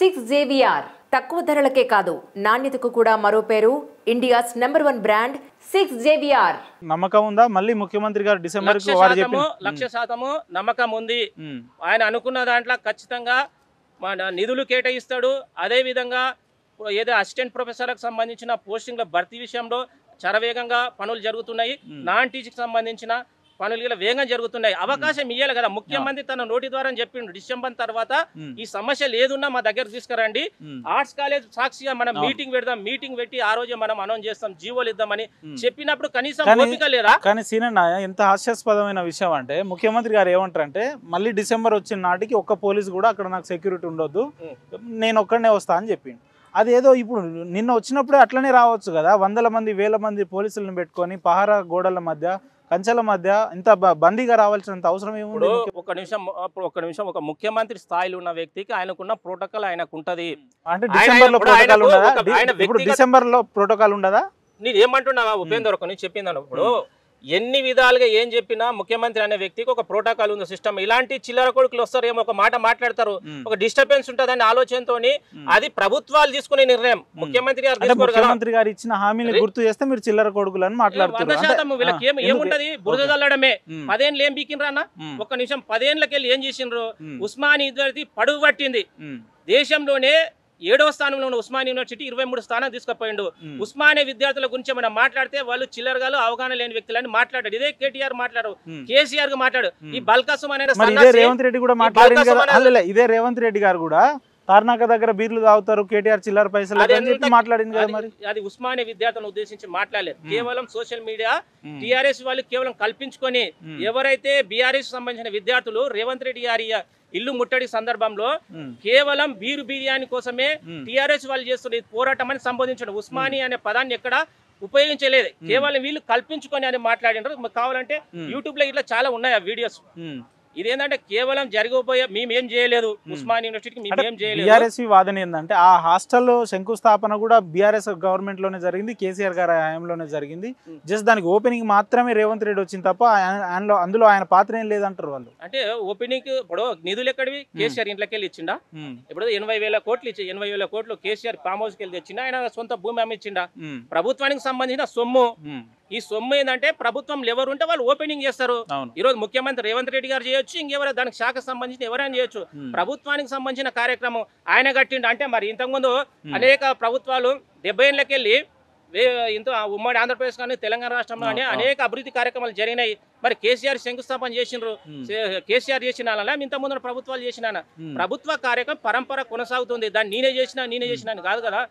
Six JVR తక్కువ ధరలకే కాదు నాణ్యతకు కూడా మరో పేరు India's number 1 brand six JVR. నమ్మకం ఉందా మళ్ళీ ముఖ్యమంత్రి గారు డిసెంబర్ కు వారు చెప్పిన 100% నమ్మకం ఉంది. ఆయన అనుకున్న దాంట్లో ఖచ్చితంగా నిధులు కేటాయిస్తాడు. అదే విధంగా ఏదో అసిస్టెంట్ ప్రొఫెసర్లకు సంబంధించిన పోస్టింగ్ల భర్తీ విషయంలో చరవేగంగా పనులు జరుగుతున్నాయి. నాన్ టీచింగ్ సంబంధించిన పనులు ఇలా వేగంగా జరుగుతున్నాయి. అవకాశం ఇవ్వాలి కదా. ముఖ్యమంత్రి తన నోటి ద్వారా చెప్పిండు డిసెంబర్ తర్వాత ఈ సమస్య లేదున్నా మా దగ్గర తీసుకురండి, ఆర్ట్స్ కాలేజ్ సాక్షిగా మనం మీటింగ్ పెడదాం, మీటింగ్ పెట్టి ఆ రోజే మనం అనౌన్స్ చేస్తాం, జీవోలు ఇద్దామని చెప్పినప్పుడు కనీసం ఓపిక లేదా? కానీ సీనన్న ఎంత హాస్యాస్పదమైన విషయం అంటే ముఖ్యమంత్రి గారు ఏమంటారంటే మళ్ళీ డిసెంబర్ వచ్చిన నాటికి ఒక్క పోలీసు కూడా అక్కడ నాకు సెక్యూరిటీ ఉండొద్దు, నేను ఒక్కడనే వస్తా అని చెప్పిండు. అదేదో ఇప్పుడు నిన్న వచ్చినప్పుడే అట్లనే రావచ్చు కదా. వందల మంది వేల మంది పోలీసులను పెట్టుకొని పహారా గోడల మధ్య కంచెల మధ్య ఇంత బందీగా రావాల్సినంత అవసరం ఏముంది? ఒక్క నిమిషం ఒక ముఖ్యమంత్రి స్థాయిలో ఉన్న వ్యక్తికి ఆయనకున్న ప్రోటోకాల్ ఆయనకు ఉంటది. అంటే డిసెంబర్ లో ప్రోటోకాల్ ఉండదా? ఇప్పుడు డిసెంబర్ లో ప్రోటోకాల్ ఉండదా? నేను ఏమంటున్నావా ఉపేందర్, ఒక నేను చెప్పిందాను. ఇప్పుడు ఎన్ని విధాలుగా ఏం చెప్పినా ముఖ్యమంత్రి అనే వ్యక్తికి ఒక ప్రోటోకాల్ ఉంది, సిస్టమ్. ఇలాంటి చిల్లర కొడుకులు వస్తారు, ఏమో ఒక మాట మాట్లాడతారు, ఒక డిస్టర్బెన్స్ ఉంటుందని ఆలోచనతో అది ప్రభుత్వాలు తీసుకునే నిర్ణయం. ముఖ్యమంత్రి గారు ఇచ్చిన హామీని గుర్తు చేస్తే మీరు చిల్లర కొడుకులు అని మాట్లాడుతున్నారు. వీళ్ళకి ఏముంటది? బురద చల్లడమే. 10 ఏళ్ళు ఏం బీకినరా అన్న? ఒక్క నిమిషం, 10 ఏళ్ళకి వెళ్ళి ఏం చేసిండ్రు? ఉస్మానియా యూనివర్సిటీ పడుగు పట్టింది. దేశంలోనే 7వ స్థానంలో ఉన్న ఉస్మానియా యూనివర్సిటీ 23 స్థానం తీసుకుపోయిండు. ఉస్మానియా విద్యార్థుల గురించి మనం మాట్లాడితే వాళ్ళు చిల్లరగాలు, అవగాహన లేని వ్యక్తులని మాట్లాడారు. ఇదే కేటీఆర్ మాట్లాడు, కేసీఆర్ గా మాట్లాడు. ఈ బల్కసం అనేది రేవంత్ రెడ్డి కూడా మాట్లాడింది కదా. ఇదే రేవంత్ రెడ్డి గారు కూడా తార్నాక దగ్గర బీర్లు తాగుతారు, కేటీఆర్ చిల్లర పైసలు మాట్లాడింది కదా. మరి అది ఉస్మానియా విద్యార్థులను ఉద్దేశించి మాట్లాడలేదు. కేవలం సోషల్ మీడియా టీఆర్ఎస్ వాళ్ళు కేవలం కల్పించుకొని ఎవరైతే బీఆర్ఎస్ సంబంధించిన విద్యార్థులు రేవంత్ రెడ్డి గారి ఇల్లు ముట్టడి సందర్భంలో కేవలం బీరు బిర్యానీ కోసమే టీఆర్ఎస్ వాళ్ళు చేస్తున్న పోరాటం అని సంబోధించడం. ఉస్మానియా అనే పదాన్ని ఎక్కడ ఉపయోగించలేదు, కేవలం వీళ్ళు కల్పించుకొని అని మాట్లాడినారు. కావాలంటే యూట్యూబ్ లో ఇట్లా చాలా ఉన్నాయి ఆ వీడియోస్. ఇదేంటంటే కేవలం జరిగిపోయే మేమేం చేయలేదు, ఉస్మానియా యూనివర్సిటీకి మేమేం చేయలేదు. బీఆర్ఎస్ వాదన ఏంటంటే ఆ హాస్టల్ శంకుస్థాపన కూడా బీఆర్ఎస్ గవర్నమెంట్ లోనే జరిగింది, కేసీఆర్ గారి హయాంలోనే జరిగింది. జస్ట్ దానికి ఓపెనింగ్ మాత్రమే రేవంత్ రెడ్డి వచ్చింది తప్ప అందులో ఆయన పాత్ర ఏం లేదంటారు వాళ్ళు. అంటే ఓపెనింగ్ ఇప్పుడు నిధులు ఎక్కడివి? కేసీఆర్ ఇంట్లోకి వెళ్ళి ఇచ్చిండా? ఇప్పుడు 80,000 కోట్లు ఇచ్చి 80,000 కోట్లు కేసీఆర్ ఫామ్ హౌస్కి వెళ్ళి తెచ్చిండా? ఆయన సొంత భూమి అమ్మిచ్చిండా? ప్రభుత్వానికి సంబంధించిన సొమ్ము. ఈ సొమ్ము ఏంటంటే ప్రభుత్వం ఎవరు ఉంటే వాళ్ళు ఓపెనింగ్ చేస్తారు. ఈ రోజు ముఖ్యమంత్రి రేవంత్ రెడ్డి గారు చేయొచ్చు, ఇంకెవరో దానికి శాఖకు సంబంధించిన ఎవరైనా చేయొచ్చు. ప్రభుత్వానికి సంబంధించిన కార్యక్రమం ఆయన కట్టిండు. అంటే మరి ఇంతకుముందు అనేక ప్రభుత్వాలు 70 ఏళ్ళకి వెళ్ళి ఇంత ఉమ్మడి ఆంధ్రప్రదేశ్ కానీ తెలంగాణ రాష్ట్రంలో కానీ అనేక అభివృద్ధి కార్యక్రమాలు జరిగినాయి. మరి కేసీఆర్ శంకుస్థాపన చేసిండ్రు, కేసీఆర్ చేసిన ఇంతకుముందు ప్రభుత్వాలు చేసిన ప్రభుత్వ కార్యక్రమం పరంపర కొనసాగుతుంది. దాన్ని నేనే చేసిన కాదు కదా.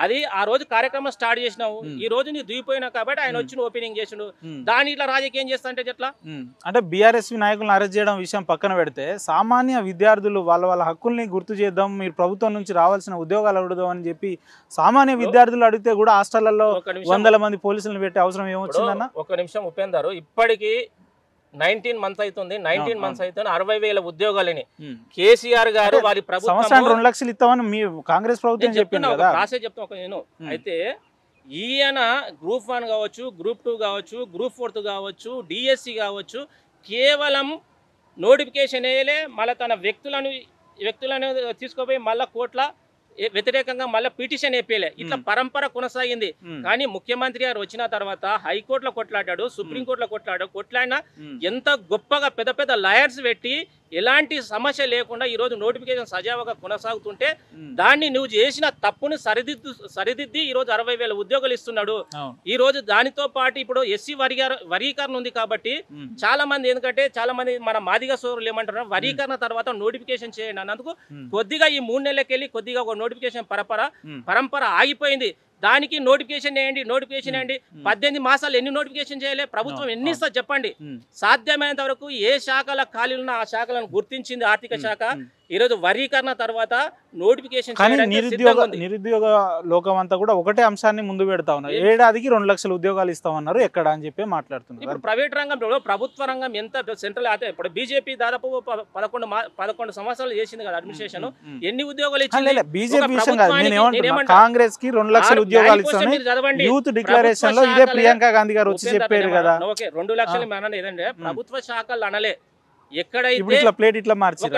అది ఆ రోజు కార్యక్రమం స్టార్ట్ చేసినావు, ఈ రోజు నీ దిగిపోయినా కాబట్టి ఆయన వచ్చి ఓపెనింగ్ చేసిండు. దాని ఇట్లా రాజకీయం చేస్తా అంటే ఎట్లా? అంటే బీఆర్ఎస్ నాయకులను అరెస్ట్ చేయడం విషయం పక్కన పెడితే సామాన్య విద్యార్థులు వాళ్ళ హక్కుల్ని గుర్తు చేద్దాం, మీరు ప్రభుత్వం నుంచి రావాల్సిన ఉద్యోగాలు అడుగుదాం అని చెప్పి సామాన్య విద్యార్థులు అడిగితే కూడా హాస్టళ్లలో వందల మంది పోలీసులను పెట్టే అవసరం ఏమొచ్చిందన్న? ఒక నిమిషం ఉపేందర్, ఇప్పటికీ 19 మంత్స్ అవుతుంది. 60,000 ఉద్యోగాలని కేసీఆర్ గారు వారి ప్రభుత్వం 2 లక్షలు ఇస్తామని మీ కాంగ్రెస్ ప్రభుత్వం చెప్పింది కదా. రాసే చెప్తాం ఒక నేను. అయితే ఈయన గ్రూప్ 1 కావచ్చు, గ్రూప్ 2 కావచ్చు, గ్రూప్ 4 కావచ్చు, డిఎస్సి కావచ్చు, కేవలం నోటిఫికేషన్ వేయలే, మళ్ళీ తన వ్యక్తులను తీసుకుపోయి మళ్ళీ కోట్ల వ్యతిరేకంగా మళ్ళీ పిటిషన్ వేపేలే. ఇట్లా పరంపర కొనసాగింది. కానీ ముఖ్యమంత్రి గారు వచ్చిన తర్వాత హైకోర్టులో కొట్లాడాడు, సుప్రీంకోర్టులో కొట్లాడినా ఎంత గొప్పగా పెద్ద పెద్ద లాయర్స్ పెట్టి ఎలాంటి సమస్య లేకుండా ఈ రోజు నోటిఫికేషన్ సజావుగా కొనసాగుతుంటే దాన్ని నువ్వు చేసిన తప్పును సరిదిద్ది ఈ రోజు 60,000 ఉద్యోగాలు ఇస్తున్నాడు. ఈ రోజు దానితో పాటు ఇప్పుడు ఎస్సీ వర్గీకరణ ఉంది కాబట్టి చాలా మంది, ఎందుకంటే చాలా మంది మన మాదిగ సోదరులు ఏమంటారు, వర్గీకరణ తర్వాత నోటిఫికేషన్ చేయండి అన్నందుకు కొద్దిగా ఈ 3 నెలలకి వెళ్ళి కొద్దిగా ఒక నోటిఫికేషన్ పరంపర ఆగిపోయింది. దానికి నోటిఫికేషన్ వేయండి 18 మాసాలు ఎన్ని నోటిఫికేషన్ చేయలే ప్రభుత్వం? ఎన్ని ఇస్తా చెప్పండి. సాధ్యమైనంత వరకు ఏ శాఖల ఖాళీలు ఉన్నా ఆ శాఖలను గుర్తించింది ఆర్థిక శాఖ. ఈరోజు వర్గీకరణ తర్వాత నోటిఫికేషన్ నిరుద్యోగ లోకం అంతా కూడా ఒకటే అంశాన్ని ముందు పెడతా ఉన్నారు. ఏడాదికి 2 లక్షల ఉద్యోగాలు ఇస్తామన్నారు, ఎక్కడ అని చెప్పి మాట్లాడుతున్నారు. ఇప్పుడు ప్రైవేట్ రంగంలో ప్రభుత్వ రంగం ఎంత సెంట్రల్ అయితే ఇప్పుడు బీజేపీ దాదాపు 11 సంవత్సరాలు చేసింది కదా అడ్మినిస్ట్రేషన్. ఎన్ని ఉద్యోగాలు ఇచ్చింది? బీజేపీ కాంగ్రెస్ కి 2 లక్షల ఉద్యోగాలు ఇస్తామని యూత్ డిక్లరేషన్ లో ఇదే ప్రియాంక గాంధీ గారు వచ్చి చెప్పారు కదా. 2 లక్షలు ఏదంటే ప్రభుత్వ శాఖలు అనలే. ఎక్కడైతే ప్లేట్ ఇట్లా మార్చి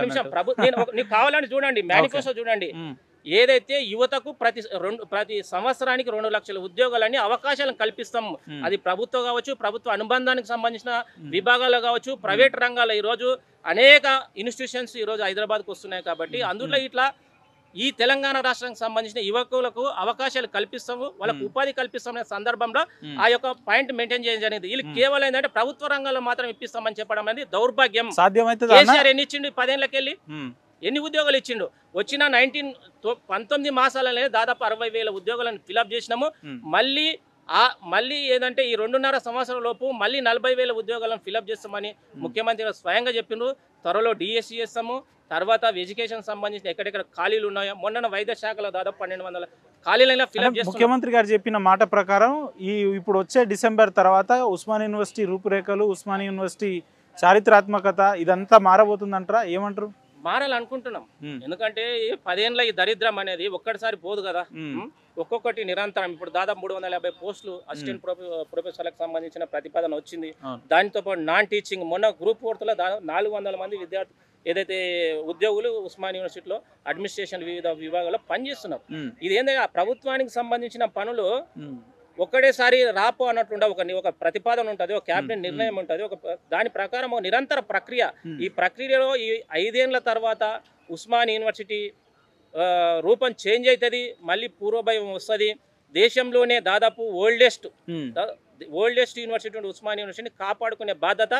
నీకు కావాలని చూడండి, మేనిఫెస్టో చూడండి, ఏదైతే యువతకు ప్రతి సంవత్సరానికి 2 లక్షల ఉద్యోగాలని అవకాశాలను కల్పిస్తాం. అది ప్రభుత్వం కావచ్చు, ప్రభుత్వ అనుబంధానికి సంబంధించిన విభాగాలు కావచ్చు, ప్రైవేట్ రంగాల్లో ఈరోజు అనేక ఇన్స్టిట్యూషన్స్ ఈరోజు హైదరాబాద్కు వస్తున్నాయి. కాబట్టి అందులో ఇట్లా ఈ తెలంగాణ రాష్ట్రానికి సంబంధించిన యువకులకు అవకాశాలు కల్పిస్తాము, వాళ్ళకు ఉపాధి కల్పిస్తామనే సందర్భంలో ఆ యొక్క పాయింట్ మెయింటైన్ చేయడం జరిగింది. వీళ్ళు కేవలం ఏంటంటే ప్రభుత్వ రంగంలో మాత్రం ఇప్పిస్తామని చెప్పడం అనేది దౌర్భాగ్యం. కేసీఆర్ ఎన్ని ఇచ్చిండు 10 ఏళ్ళకెళ్ళి? ఎన్ని ఉద్యోగాలు ఇచ్చిండు? వచ్చిన 19 మాసాలనే దాదాపు 60,000 ఉద్యోగాలను ఫిలప్ చేసినాము. మళ్ళీ ఏదంటే ఈ 2.5 సంవత్సరాల లోపు మళ్ళీ 40,000 ఉద్యోగాలను ఫిలప్ చేస్తామని ముఖ్యమంత్రి స్వయంగా చెప్పిండ్రు. త్వరలో డిఎస్సి చేస్తాము. తర్వాత ఎడ్యుకేషన్ సంబంధించిన ఎక్కడెక్కడ ఖాళీలు ఉన్నాయో మొన్న వైద్య శాఖలో దాదాపు 1200 ఖాళీలైనా ఫిలప్ చేస్తాం. ముఖ్యమంత్రి గారు చెప్పిన మాట ప్రకారం ఇప్పుడు వచ్చే డిసెంబర్ తర్వాత ఉస్మానియా యూనివర్సిటీ రూపురేఖలు, ఉస్మానియా యూనివర్సిటీ చారిత్రాత్మకత ఇదంతా మారబోతుందంటారా? ఏమంటారు? మారాలనుకుంటున్నాం. ఎందుకంటే 10 ఏళ్ళ ఈ దరిద్రం అనేది ఒక్కటిసారి పోదు కదా. ఒక్కొక్కటి నిరంతరం ఇప్పుడు దాదాపు 350 పోస్టులు అసిస్టెంట్ ప్రొఫెసర్లకు సంబంధించిన ప్రతిపాదన వచ్చింది. దానితో పాటు నాన్ టీచింగ్ మొన్న గ్రూప్ 4లో 400 మంది విద్యార్థులు ఏదైతే ఉద్యోగులు ఉస్మానియా యూనివర్సిటీలో అడ్మినిస్ట్రేషన్ వివిధ విభాగాల్లో పనిచేస్తున్నారు. ఇది ఏంటంటే ప్రభుత్వానికి సంబంధించిన పనులు ఒక్కడేసారి రాపో అన్నట్లుండ ఒక ప్రతిపాదన ఉంటుంది, ఒక క్యాబినెట్ నిర్ణయం ఉంటుంది, దాని ప్రకారం ఒక నిరంతర ప్రక్రియ. ఈ ప్రక్రియలో ఈ 5 ఏళ్ల తర్వాత ఉస్మానియా యూనివర్సిటీ రూపం చేంజ్ అవుతుంది, మళ్ళీ పూర్వభయం వస్తుంది. దేశంలోనే దాదాపు ఓల్డెస్ట్ యూనివర్సిటీ ఉస్మానియా యూనివర్సిటీని కాపాడుకునే బాధ్యత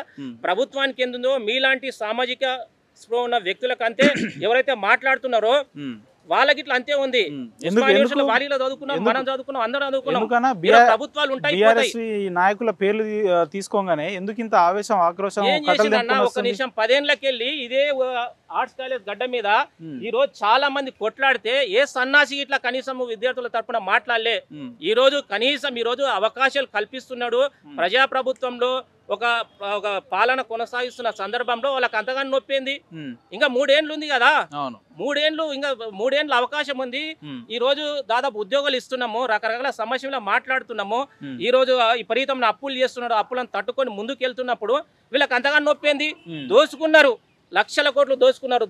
ప్రభుత్వానికి ఎందుందో మీలాంటి సామాజిక స్పృహ ఉన్న వ్యక్తులకు అంతే. ఎవరైతే మాట్లాడుతున్నారో వాళ్ళకి ఇట్లా అంతే ఉంది. వాలీలో చదువుకున్నాం, మనం చదువుకున్నాం, అందరూ చదువుకున్నాం. ప్రభుత్వాలు ఉంటాయి. నాయకుల పేర్లు తీసుకోగానే ఎందుకు ఇంత ఆవేశం, ఆక్రోశం? ఏం చేసిందన్న ఒక నిమిషం 10 ఏళ్ళకెళ్ళి ఇదే ఆర్ట్స్ కాలేజ్ గడ్డ మీద ఈ రోజు చాలా మంది కొట్లాడితే ఏ సన్నాసి ఇట్లా కనీసం విద్యార్థుల తరపున మాట్లాడలే. ఈ రోజు కనీసం ఈ రోజు అవకాశాలు కల్పిస్తున్నాడు. ప్రజాప్రభుత్వంలో ఒక పాలన కొనసాగిస్తున్న సందర్భంలో వాళ్ళకి అంతగానో నొప్పింది. ఇంకా 3 ఏళ్ళు ఉంది కదా, 3 ఏళ్ళు అవకాశం ఉంది. ఈ రోజు దాదాపు ఉద్యోగాలు ఇస్తున్నాము, రకరకాల సమస్యలు మాట్లాడుతున్నాము. ఈ రోజు విపరీతమైన అప్పులు చేస్తున్నారు. అప్పులను తట్టుకొని ముందుకు వెళ్తున్నప్పుడు వీళ్ళకి అంతగానో నొప్పింది. దోసుకున్నారు, లక్షల కోట్లు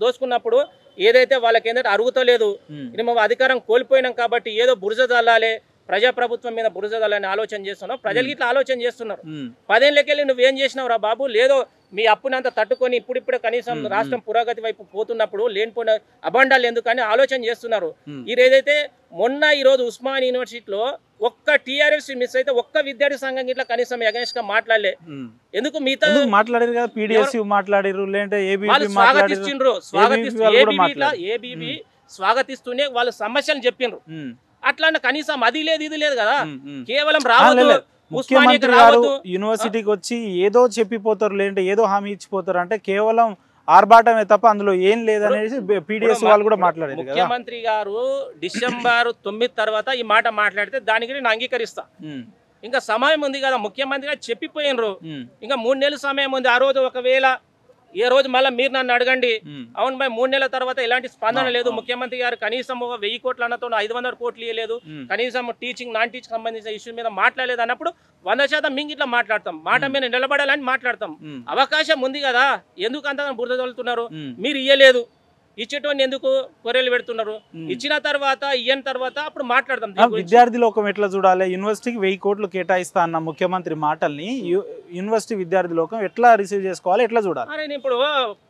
దోసుకున్నప్పుడు ఏదైతే వాళ్ళకి ఏంటంటే అరుగుతలేదు. ఇది మేము అధికారం కోల్పోయినాం కాబట్టి ఏదో బురద చల్లాలి, ప్రజాప్రభుత్వం మీద బురద చల్లాలని ఆలోచన చేస్తున్నావు. ప్రజలకి ఇట్లా ఆలోచన చేస్తున్నారు. 10 ఏళ్ళకెళ్ళి నువ్వేం చేసినావు రా బాబు? లేదో మీ అప్పునంతా తట్టుకొని ఇప్పుడిప్పుడే కనీసం రాష్ట్రం పురోగతి వైపు పోతున్నప్పుడు లేనిపోయిన అబండాలు ఎందుకని ఆలోచన చేస్తున్నారు. ఏదైతే మొన్న ఈ రోజు ఉస్మానియా యూనివర్సిటీలో ఒక్క టీఆర్ఎస్ మిస్ అయితే ఒక్క విద్యార్థి సంఘం ఇట్లా కనీసం అగైన్స్ గా మాట్లాడలే. ఎందుకు మిగతా మాట్లాడారు కదా, పీడీఎస్ మాట్లాడారు, లేదంటే ఏబీవీ స్వాగతిస్తూనే వాళ్ళు సమస్యలు చెప్పిండ్రు. అట్లా కనీసం అది లేదు ఇది లేదు కదా. కేవలం రావద్దు, ముఖ్యమంత్రి గారు యూనివర్సిటీకి వచ్చి ఏదో చెప్పిపోతారు, లేదంటే ఏదో హామీ ఇచ్చిపోతారు అంటే కేవలం ఆర్భాటమే తప్ప అందులో ఏం లేదనేసి పీడీఎస్ వాళ్ళు కూడా మాట్లాడారు. ముఖ్యమంత్రి గారు డిసెంబర్ 9 తర్వాత ఈ మాట మాట్లాడితే దానికి నేను అంగీకరిస్తా. ఇంకా సమయం ఉంది కదా, ముఖ్యమంత్రి గారు చెప్పిపోయినరు. ఇంకా 3 నెలల సమయం ఉంది. ఆ రోజు ఒకవేళ ఏ రోజు మళ్ళీ మీరు నన్ను అడగండి, అవును భయ్ 3 నెలల తర్వాత ఎలాంటి స్పందన లేదు, ముఖ్యమంత్రి గారు కనీసం 1000 కోట్లు అన్నతో 500 కోట్లు ఇవ్వలేదు, కనీసం టీచింగ్ నాన్ టీచింగ్ సంబంధించిన ఇష్యూ మీద మాట్లాడలేదు అన్నప్పుడు 100% మింగి ఇట్లా మాట్లాడతాం, మాట మీద నిలబడాలని మాట్లాడతాం. అవకాశం ఉంది కదా, ఎందుకు అంతగా బురద చల్లుతున్నారు? మీరు ఇయ్యలేదు, ఇచ్చేటోని ఎందుకు కొర్రెలు పెడుతున్నారు? ఇచ్చిన తర్వాత ఇయ్యని తర్వాత అప్పుడు మాట్లాడదాం. విద్యార్థి లోకం ఎట్లా చూడాలి? యూనివర్సిటీకి 1000 కోట్లు కేటాయిస్తా అన్న ముఖ్యమంత్రి మాటల్ని యూనివర్సిటీ విద్యార్థి లోకం ఎట్లా రిసీవ్ చేసుకోవాలి, ఎట్లా చూడాలి? అరే ఇప్పుడు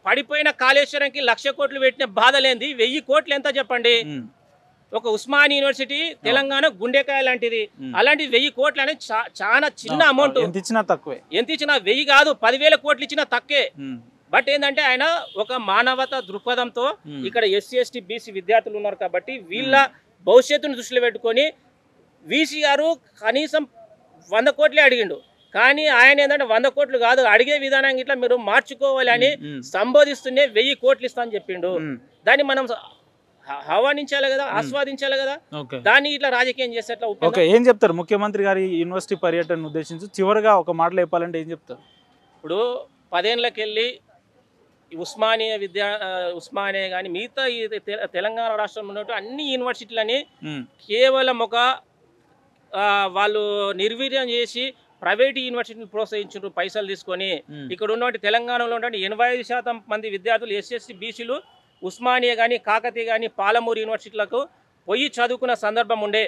పడిపోయిన కాళేశ్వరంకి 1,00,000 కోట్లు పెట్టిన బాధ లేనిది 1000 కోట్లు ఎంత చెప్పండి? ఒక ఉస్మానియా యూనివర్సిటీ తెలంగాణ గుండెకాయ లాంటిది. అలాంటి 1000 కోట్లు అనేది చాలా చిన్న అమౌంట్. ఎంత ఇచ్చినా తక్కువే. ఎంత ఇచ్చినా 1000 కాదు 10,000 కోట్లు ఇచ్చినా తక్కువే. బట్ ఏంటంటే ఆయన ఒక మానవత దృక్పథంతో ఇక్కడ ఎస్సీ ఎస్టీ బీసీ విద్యార్థులు ఉన్నారు కాబట్టి వీళ్ళ భవిష్యత్తును దృష్టిలో పెట్టుకొని వీసీ గారు కనీసం 100 కోట్లే అడిగిండు. కానీ ఆయన ఏంటంటే 100 కోట్లు కాదు, అడిగే విధానం ఇట్లా మీరు మార్చుకోవాలి అని సంబోధిస్తూనే 1000 కోట్లు ఇస్తా అని చెప్పిండు. దాన్ని మనం ఆహ్వానించాలి కదా, ఆస్వాదించాలి కదా, దాన్ని ఇట్లా రాజకీయం చేసేట్లా. ఏం చెప్తారు ముఖ్యమంత్రి గారి యూనివర్సిటీ పర్యటన ఉద్దేశించి చివరిగా ఒక మాటలో చెప్పాలంటే ఏం చెప్తారు? ఇప్పుడు 10 ఏళ్ళకెళ్ళి ఉస్మానియా కానీ మిగతా తెలంగాణ రాష్ట్రంలో ఉన్నట్టు అన్ని యూనివర్సిటీలని కేవలం ఒక వాళ్ళు నిర్వీర్యం చేసి ప్రైవేట్ యూనివర్సిటీని ప్రోత్సహించారు పైసలు తీసుకొని. ఇక్కడ ఉన్నటువంటి తెలంగాణలో ఉన్నటువంటి 85% మంది విద్యార్థులు ఎస్ఎస్సీ బీసీలు ఉస్మానియా కానీ కాకతీయ కానీ పాలమూరు యూనివర్సిటీలకు పోయి చదువుకున్న సందర్భం ఉండే.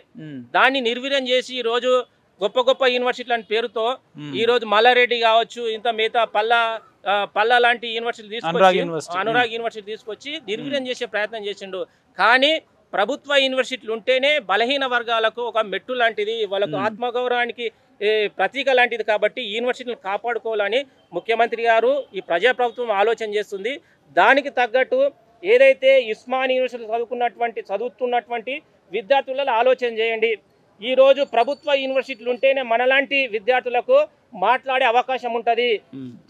దాన్ని నిర్వీర్యం చేసి ఈరోజు గొప్ప గొప్ప యూనివర్సిటీల పేరుతో ఈరోజు మల్లారెడ్డి కావచ్చు, ఇంత మిగతా పల్లా లాంటి యూనివర్సిటీలు తీసుకొచ్చి, అనురాగ్ యూనివర్సిటీ తీసుకొచ్చి నిర్వీర్యం చేసే ప్రయత్నం చేసిండు. కానీ ప్రభుత్వ యూనివర్సిటీలు ఉంటేనే బలహీన వర్గాలకు ఒక మెట్టు లాంటిది, వాళ్ళకు ఆత్మగౌరవానికి ప్రతీక లాంటిది. కాబట్టి యూనివర్సిటీలను కాపాడుకోవాలని ముఖ్యమంత్రి గారు ఈ ప్రజాప్రభుత్వం ఆలోచన చేస్తుంది. దానికి తగ్గట్టు ఏదైతే ఉస్మానియా యూనివర్సిటీ చదువుతున్నటువంటి విద్యార్థులలో ఆలోచన చేయండి. ఈరోజు ప్రభుత్వ యూనివర్సిటీలు ఉంటేనే మనలాంటి విద్యార్థులకు మాట్లాడే అవకాశం ఉంటుంది,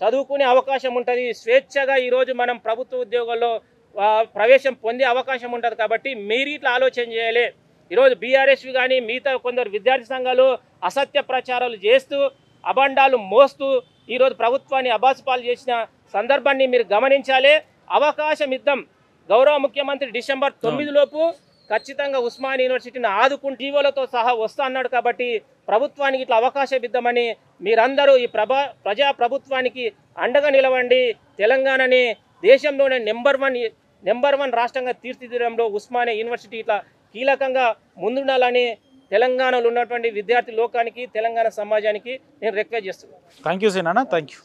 చదువుకునే అవకాశం ఉంటుంది, స్వేచ్ఛగా ఈరోజు మనం ప్రభుత్వ ఉద్యోగాల్లో ప్రవేశం పొందే అవకాశం ఉంటుంది. కాబట్టి మీరు ఇట్లా ఆలోచన చేయాలి. ఈరోజు బీఆర్ఎస్వి కానీ మిగతా కొందరు విద్యార్థి సంఘాలు అసత్య ప్రచారాలు చేస్తూ అబండాలు మోస్తూ ఈరోజు ప్రభుత్వాన్ని అబాసుపాలు చేసిన సందర్భాన్ని మీరు గమనించాలి. అవకాశం ఇద్దాం. గౌరవ ముఖ్యమంత్రి డిసెంబర్ 9 లోపు ఖచ్చితంగా ఉస్మానియా యూనివర్సిటీని ఆదుకుంటూ జీవోలతో సహా వస్తా అన్నాడు. కాబట్టి ప్రభుత్వానికి ఇట్లా అవకాశం ఇద్దామని మీరందరూ ఈ ప్రజా ప్రభుత్వానికి అండగా నిలవండి. తెలంగాణని దేశంలోనే నెంబర్ వన్ రాష్ట్రంగా తీర్చిదిద్దడంలో ఉస్మానియా యూనివర్సిటీ ఇట్లా కీలకంగా ముందుండాలని తెలంగాణలో ఉన్నటువంటి విద్యార్థి లోకానికి, తెలంగాణ సమాజానికి నేను రిక్వెస్ట్ చేస్తున్నాను. థ్యాంక్ యూ సేనా, థ్యాంక్ యూ.